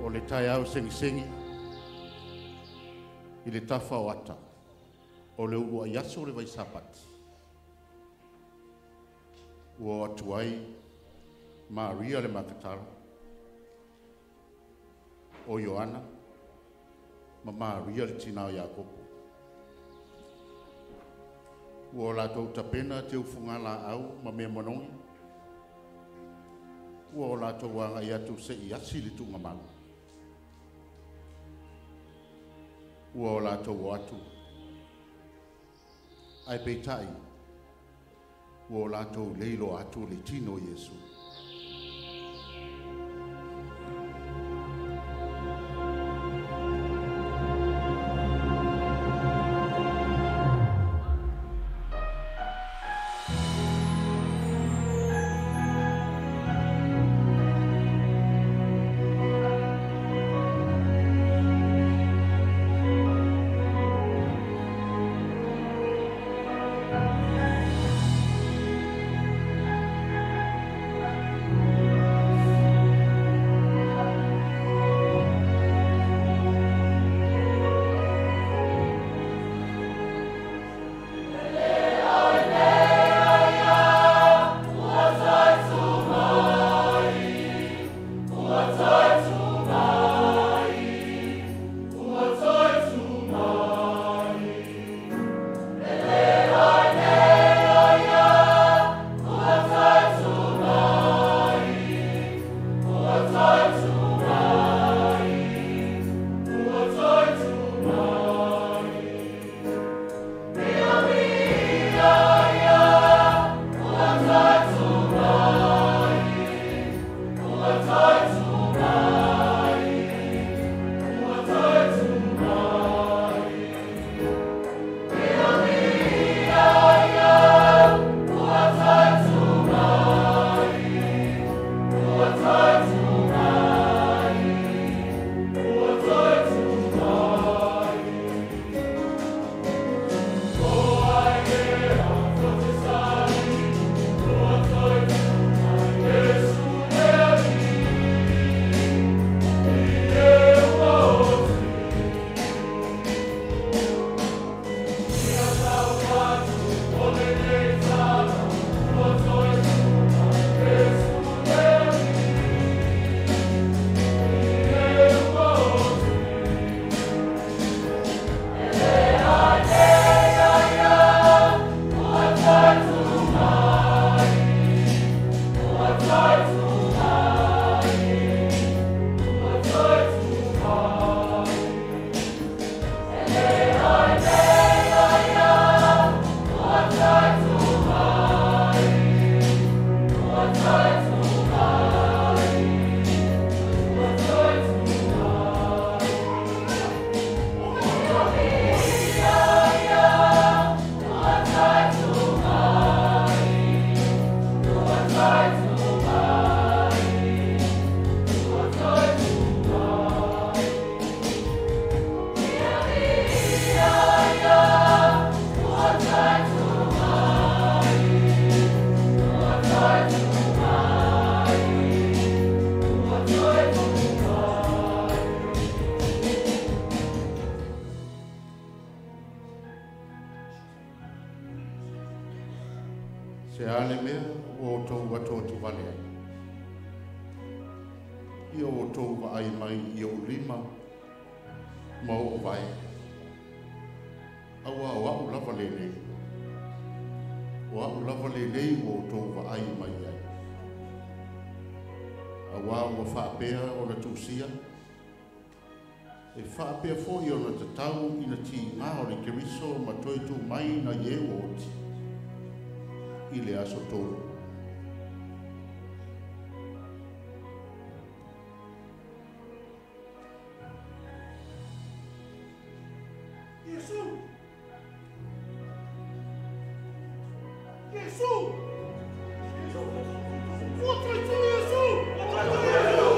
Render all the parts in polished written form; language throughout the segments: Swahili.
o le tai au sengi i le tafa o ata o le ua i aso le vai sapati. Ua atu ai Maria le makatara o Ioana ma Maria le tina o Iakopo. Ua o lātou tapena te ufungala au ma mea monongi. Ua o lātou wanga i atu se i asi li tunga malu. Ua o lātou o atu ai peitai. Ua o lātou leilo atu le tino Yesu. Se ale mea o tau watoa tu vale ai. I o tau wa ai mai i o lima ma o vai. Awa o au lava lelei. O au lava lelei o tau wa ai mai ai. Awa o whaapea o na tūsia. E whaapea fo i o na tatau i na ti ngā o le keriso ma toi tu mai na ye o oti. I le aso tōru. Yesu! Yesu! Yesu! Volta tu, Yesu! Volta tu, Yesu!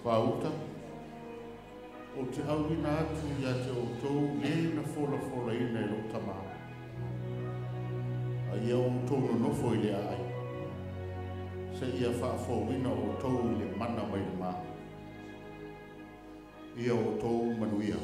whauta, o te hauina atu ia te o tau le na fola ina e lo tamaa. A ia o tau no nofo i le ai. Se ia whaafowina o tau le mana mai le maa. Ia o tau manuia.